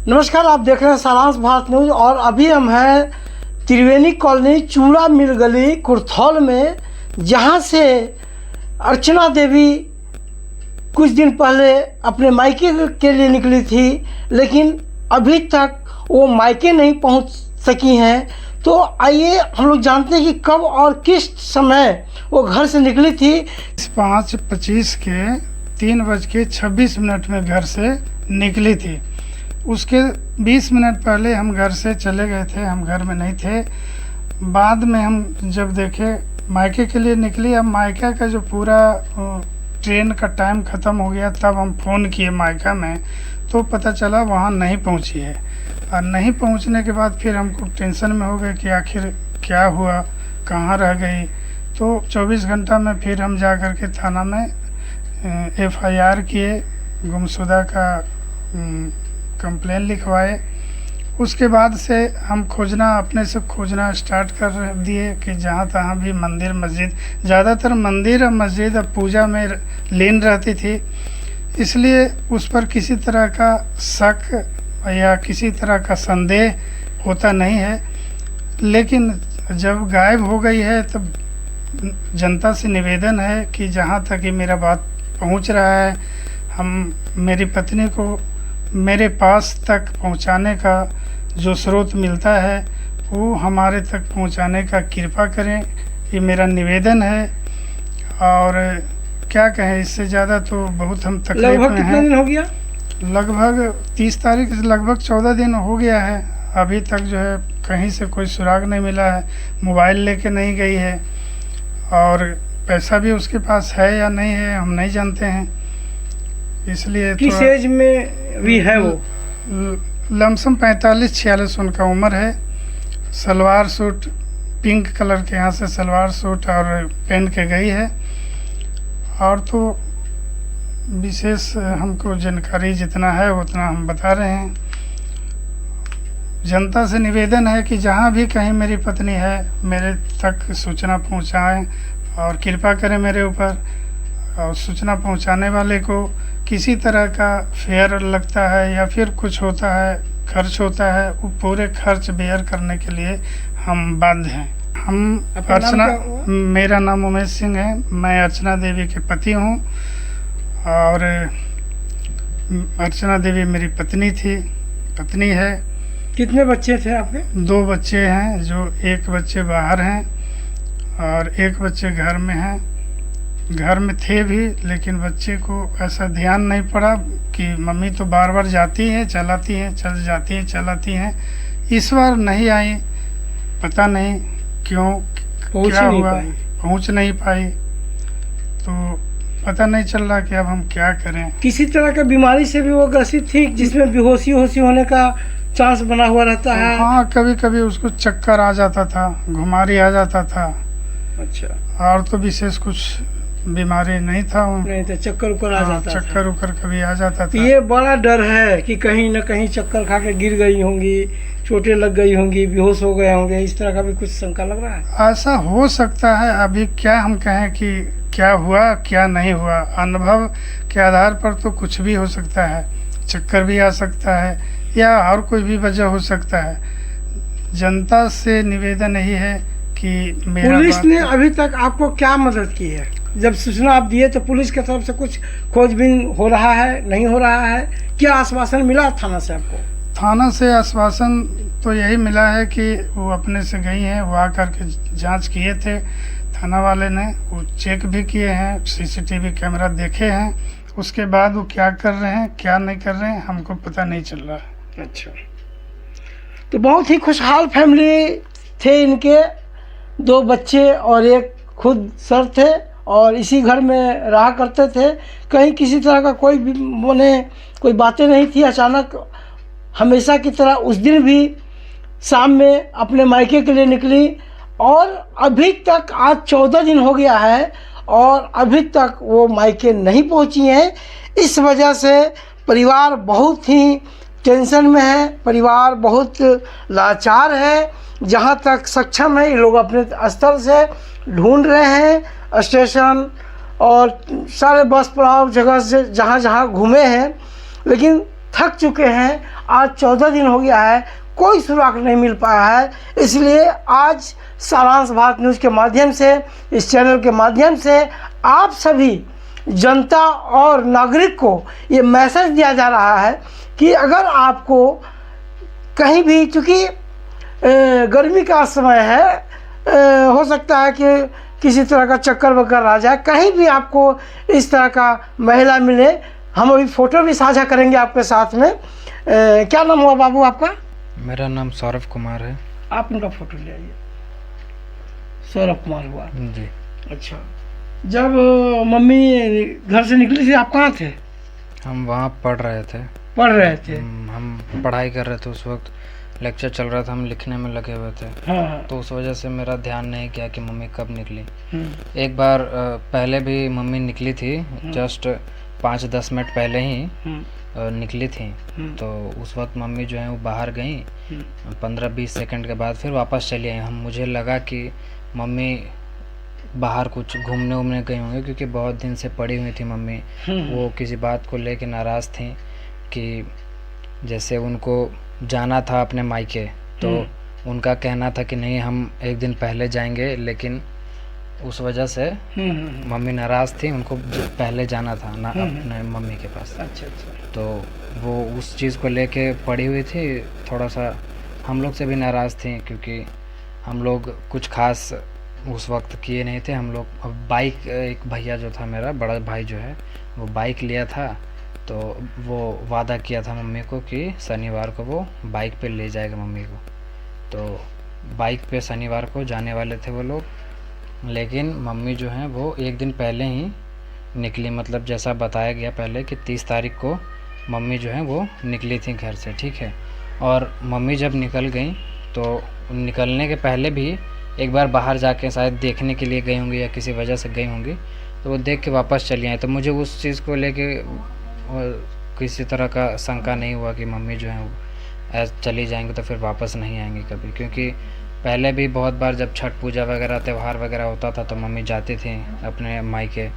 नमस्कार, आप देख रहे हैं सारांश भारत न्यूज और अभी हम हैं त्रिवेणी कॉलोनी चूड़ा मिल गली कुर्थौल में, जहां से अर्चना देवी कुछ दिन पहले अपने मायके के लिए निकली थी, लेकिन अभी तक वो मायके नहीं पहुंच सकी हैं। तो आइए हम लोग जानते हैं कि कब और किस समय वो घर से निकली थी। 5:25 के 3:26 में घर से निकली थी। उसके 20 मिनट पहले हम घर से चले गए थे, हम घर में नहीं थे। बाद में हम जब देखे मायके के लिए निकली, अब मायका का जो पूरा ट्रेन का टाइम ख़त्म हो गया, तब हम फ़ोन किए मायका में, तो पता चला वहाँ नहीं पहुँची है। और नहीं पहुँचने के बाद फिर हमको टेंशन में हो गए कि आखिर क्या हुआ, कहाँ रह गई। तो 24 घंटा में फिर हम जा कर के थाना में FIR किए, गुमशुदा का कंप्लेन लिखवाए। उसके बाद से हम अपने से खोजना स्टार्ट कर दिए कि जहाँ तहाँ भी मंदिर मस्जिद, ज़्यादातर मंदिर और मस्जिद अब पूजा में लीन रहती थी, इसलिए उस पर किसी तरह का शक या किसी तरह का संदेह होता नहीं है। लेकिन जब गायब हो गई है तब जनता से निवेदन है कि जहाँ तक कि मेरा बात पहुँच रहा है, हम मेरी पत्नी को मेरे पास तक पहुंचाने का जो स्रोत मिलता है वो हमारे तक पहुंचाने का कृपा करें, ये मेरा निवेदन है। और क्या कहें, इससे ज़्यादा तो बहुत हम तकलीफ में हैं। लगभग कितना दिन हो गया? लगभग 30 तारीख से लगभग 14 दिन हो गया है। अभी तक जो है कहीं से कोई सुराग नहीं मिला है। मोबाइल लेके नहीं गई है और पैसा भी उसके पास है या नहीं है हम नहीं जानते हैं। इसलिए किस एज में भी है वो? लमसम 45-46 उनका उम्र है। सलवार सूट पिंक कलर के यहाँ से सलवार सूट और पहन के गई है। और तो विशेष हमको जानकारी जितना है उतना हम बता रहे हैं। जनता से निवेदन है कि जहाँ भी कहीं मेरी पत्नी है मेरे तक सूचना पहुँचाएं और कृपा करें मेरे ऊपर। और सूचना पहुँचाने वाले को किसी तरह का फेयर लगता है या फिर कुछ होता है, खर्च होता है, वो पूरे खर्च बेयर करने के लिए हम बाध्य हैं। हम मेरा नाम उमेश सिंह है, मैं अर्चना देवी के पति हूँ और अर्चना देवी मेरी पत्नी है। कितने बच्चे थे आपके? 2 बच्चे हैं, जो एक बच्चे बाहर हैं और एक बच्चे घर में हैं। घर में थे भी, लेकिन बच्चे को ऐसा ध्यान नहीं पड़ा कि मम्मी तो बार बार जाती है चलाती है, चल जाती है चलाती हैं। इस बार नहीं आई, पता नहीं क्यों, क्या हुआ, पहुंच नहीं पाई। तो पता नहीं चल रहा कि अब हम क्या करें। किसी तरह का बीमारी से भी वो ग्रसित थी जिसमें बेहोशी होने का चांस बना हुआ रहता है? हाँ, कभी कभी उसको चक्कर आ जाता था, घुमारी आ जाता था। अच्छा। और तो विशेष कुछ बीमारी नहीं था। नहीं तो चक्कर उकर आ जाता था। चक्कर उकर कभी आ जाता था। ये बड़ा डर है कि कहीं न कहीं चक्कर खा के गिर गई होंगी, चोटें लग गई होंगी, बेहोश हो गए होंगे, इस तरह का भी कुछ शंका लग रहा है? ऐसा हो सकता है। अभी क्या हम कहें कि क्या हुआ क्या नहीं हुआ, अनुभव के आधार पर तो कुछ भी हो सकता है। चक्कर भी आ सकता है या और कोई भी वजह हो सकता है। जनता से निवेदन यही है कि पुलिस ने अभी तक आपको क्या मदद की है? जब सूचना आप दिए तो पुलिस की तरफ से कुछ खोजबीन हो रहा है, नहीं हो रहा है? क्या आश्वासन मिला थाना से आपको? थाना से आश्वासन तो यही मिला है कि वो अपने से गई हैं, वो आकर के जांच किए थे थाना वाले ने, वो चेक भी किए हैं, CCTV कैमरा देखे हैं। उसके बाद वो क्या कर रहे हैं क्या नहीं कर रहे हैं हमको पता नहीं चल रहा है। अच्छा, तो बहुत ही खुशहाल फैमिली थे इनके, 2 बच्चे और एक खुद सर थे और इसी घर में रहा करते थे। कहीं किसी तरह का कोई बातें नहीं थी। अचानक हमेशा की तरह उस दिन भी शाम में अपने मायके के लिए निकली और अभी तक आज 14 दिन हो गया है और अभी तक वो मायके नहीं पहुंची हैं। इस वजह से परिवार बहुत ही टेंशन में है, परिवार बहुत लाचार है। जहाँ तक सक्षम है ये लोग अपने स्तर से ढूंढ रहे हैं, स्टेशन और सारे बस पड़ाव जगह से जहाँ जहाँ घूमे हैं, लेकिन थक चुके हैं। आज 14 दिन हो गया है, कोई सुराग नहीं मिल पाया है। इसलिए आज सारांश भारत न्यूज़ के माध्यम से, इस चैनल के माध्यम से आप सभी जनता और नागरिक को ये मैसेज दिया जा रहा है कि अगर आपको कहीं भी, चूँकि गर्मी का समय है, हो सकता है कि किसी तरह का चक्कर वक्कर आ जाए, कहीं भी आपको इस तरह का महिला मिले, हम अभी फ़ोटो भी साझा करेंगे आपके साथ में। क्या नाम हुआ बाबू आपका? मेरा नाम सौरभ कुमार है। आप उनका फ़ोटो ले आइए। सौरभ कुमार हुआ जी। अच्छा, जब मम्मी घर से निकली थी आप कहाँ थे? हम वहाँ पढ़ रहे थे। पढ़ रहे थे? हम पढ़ाई कर रहे थे उस वक्त, लेक्चर चल रहा था, हम लिखने में लगे हुए थे। हाँ। तो उस वजह से मेरा ध्यान नहीं किया कि मम्मी कब निकली। हम्म। एक बार पहले भी मम्मी निकली थी, जस्ट 5-10 मिनट पहले ही निकली थी। तो उस वक्त मम्मी जो है वो बाहर गई, 15-20 सेकंड के बाद फिर वापस चली आई। मुझे लगा कि मम्मी बाहर कुछ घूमने उमने गई होंगी, क्योंकि बहुत दिन से पड़ी हुई थी मम्मी। वो किसी बात को लेके नाराज़ थी कि जैसे उनको जाना था अपने मायके, तो उनका कहना था कि नहीं हम एक दिन पहले जाएंगे, लेकिन उस वजह से मम्मी नाराज़ थी, उनको पहले जाना था ना अपने मम्मी के पास। अच्छा अच्छा। तो वो उस चीज़ को लेके पड़ी हुई थी, थोड़ा सा हम लोग से भी नाराज़ थी, क्योंकि हम लोग कुछ खास उस वक्त किए नहीं थे। हम लोग बाइक, एक भैया जो था मेरा बड़ा भाई जो है, वो बाइक लिया था, तो वो वादा किया था मम्मी को कि शनिवार को वो बाइक पे ले जाएगा मम्मी को। तो बाइक पे शनिवार को जाने वाले थे वो लोग, लेकिन मम्मी जो है वो एक दिन पहले ही निकली। मतलब जैसा बताया गया पहले कि 30 तारीख को मम्मी जो है वो निकली थी घर से, ठीक है। और मम्मी जब निकल गई तो निकलने के पहले भी एक बार बाहर जाके शायद देखने के लिए गई होंगी या किसी वजह से गई होंगी, तो वो देख के वापस चली आई। तो मुझे उस चीज़ को लेके किसी तरह का शंका नहीं हुआ कि मम्मी जो है वो चली जाएंगी तो फिर वापस नहीं आएंगी कभी, क्योंकि पहले भी बहुत बार जब छठ पूजा वगैरह त्यौहार वगैरह होता था तो मम्मी जाती थी अपने मायके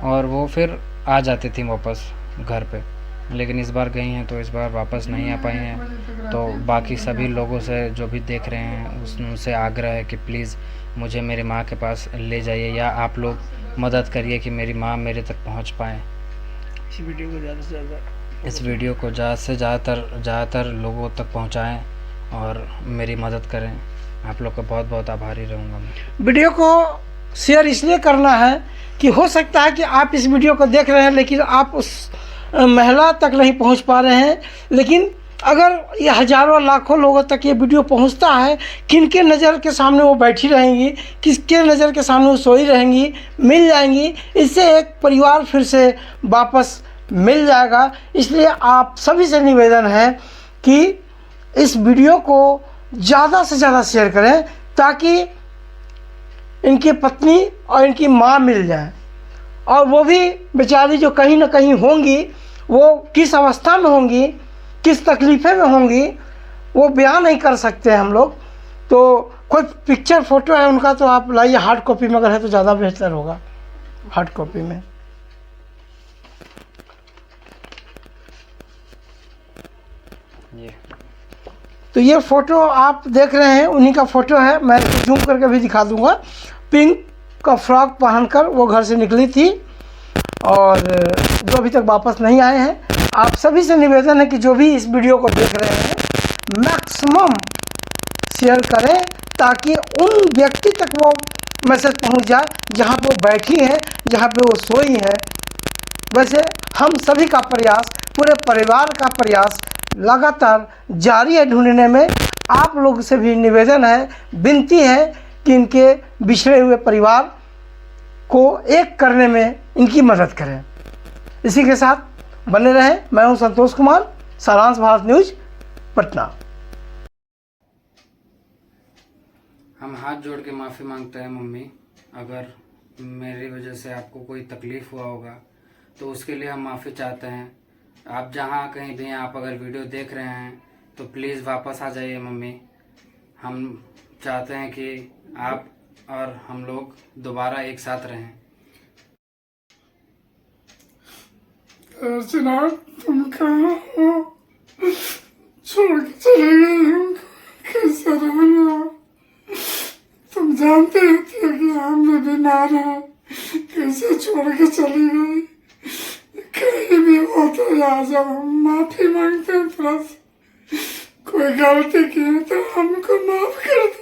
और वो फिर आ जाती थी वापस घर पे। लेकिन इस बार गई हैं तो इस बार वापस नहीं आ पाई हैं। तो बाकी सभी लोगों से जो भी देख रहे हैं उनसे आग्रह है कि प्लीज़ मुझे मेरी माँ के पास ले जाइए, या आप लोग मदद करिए कि मेरी माँ मेरे तक पहुँच पाएँ। इस वीडियो को ज़्यादा से ज़्यादातर लोगों तक पहुँचाएँ और मेरी मदद करें। आप लोग का बहुत बहुत आभारी रहूँगा मैं। वीडियो को शेयर इसलिए करना है कि हो सकता है कि आप इस वीडियो को देख रहे हैं लेकिन आप उस महिला तक नहीं पहुंच पा रहे हैं, लेकिन अगर ये हज़ारों लाखों लोगों तक ये वीडियो पहुंचता है, किनके नज़र के सामने वो बैठी रहेंगी, किसके नज़र के सामने वो सोई रहेंगी, मिल जाएंगी, इससे एक परिवार फिर से वापस मिल जाएगा। इसलिए आप सभी से निवेदन है कि इस वीडियो को ज़्यादा से ज़्यादा शेयर करें ताकि इनकी पत्नी और इनकी माँ मिल जाए, और वो भी बेचारी जो कहीं ना कहीं होंगी, वो किस अवस्था में होंगी, किस तकलीफ़े में होंगी, वो बयान नहीं कर सकते हम लोग। तो कोई पिक्चर फ़ोटो है उनका तो आप लाइए, हार्ड कॉपी में अगर है तो ज़्यादा बेहतर होगा, हार्ड कॉपी में। तो ये फ़ोटो आप देख रहे हैं उन्हीं का फ़ोटो है, मैं जूम करके भी दिखा दूंगा। पिंक का फ्रॉक पहनकर वो घर से निकली थी और जो अभी तक वापस नहीं आए हैं। आप सभी से निवेदन है कि जो भी इस वीडियो को देख रहे हैं मैक्सिमम शेयर करें ताकि उन व्यक्ति तक वो मैसेज पहुंच जाए जहां पे वो बैठी हैं, जहां पे वो सोई हैं। वैसे हम सभी का प्रयास, पूरे परिवार का प्रयास लगातार जारी है ढूंढने में। आप लोग से भी निवेदन है, विनती है कि इनके बिछड़े हुए परिवार को एक करने में इनकी मदद करें। इसी के साथ बने रहें। मैं हूं संतोष कुमार, सारांश भारत न्यूज, पटना। हम हाथ जोड़ के माफ़ी मांगते हैं मम्मी, अगर मेरी वजह से आपको कोई तकलीफ़ हुआ होगा तो उसके लिए हम माफ़ी चाहते हैं। आप जहाँ कहीं भी हैं, आप अगर वीडियो देख रहे हैं तो प्लीज़ वापस आ जाइए मम्मी। हम चाहते हैं कि आप और हम लोग दोबारा एक साथ रहें। अर्चना तुम कहाँ हो? छोड़ के चले गए हमको, कैसा रहना? तुम जानते थे कि हम भी बीमार हैं, कैसे छोड़ के चली गई? कहीं भी हो तो आ जाओ, हम माफी मांगते हैं थोड़ा सा, कोई गलती की है तो हमको माफ कर दो।